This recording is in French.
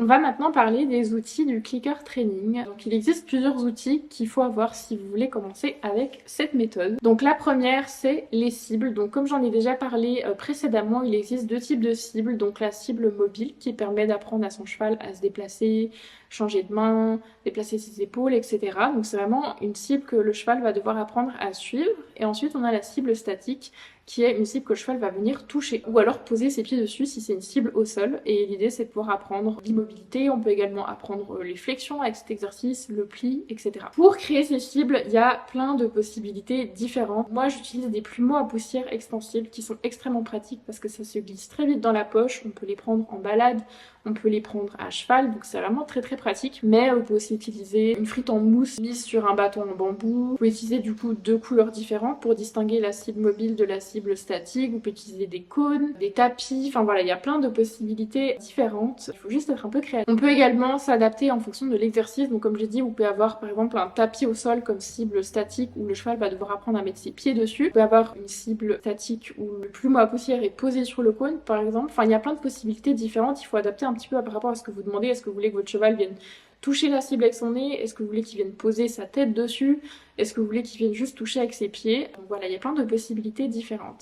On va maintenant parler des outils du clicker training. Donc il existe plusieurs outils qu'il faut avoir si vous voulez commencer avec cette méthode. Donc la première, c'est les cibles. Donc comme j'en ai déjà parlé précédemment, il existe deux types de cibles. Donc la cible mobile qui permet d'apprendre à son cheval à se déplacer, changer de main, déplacer ses épaules, etc. Donc c'est vraiment une cible que le cheval va devoir apprendre à suivre. Et ensuite on a la cible statique qui est une cible que le cheval va venir toucher ou alors poser ses pieds dessus si c'est une cible au sol. Et l'idée c'est de pouvoir apprendre l'immobilité, on peut également apprendre les flexions avec cet exercice, le pli, etc. Pour créer ces cibles, il y a plein de possibilités différentes. Moi j'utilise des plumeaux à poussière extensibles qui sont extrêmement pratiques parce que ça se glisse très vite dans la poche, on peut les prendre en balade, on peut les prendre à cheval, donc c'est vraiment très pratique. Mais vous pouvez aussi utiliser une frite en mousse mise sur un bâton en bambou. Vous pouvez utiliser du coup deux couleurs différentes pour distinguer la cible mobile de la cible statique. Vous pouvez utiliser des cônes, des tapis, enfin voilà, il y a plein de possibilités différentes. Il faut juste être un peu créatif. On peut également s'adapter en fonction de l'exercice. Donc comme j'ai dit, vous pouvez avoir par exemple un tapis au sol comme cible statique où le cheval va devoir apprendre à mettre ses pieds dessus. Vous pouvez avoir une cible statique où le plumeau à poussière est posé sur le cône par exemple. Enfin il y a plein de possibilités différentes. Il faut adapter un petit peu par rapport à ce que vous demandez. Est-ce que vous voulez que votre cheval vienne toucher la cible avec son nez? Est-ce que vous voulez qu'il vienne poser sa tête dessus? Est-ce que vous voulez qu'il vienne juste toucher avec ses pieds? Donc voilà, il y a plein de possibilités différentes.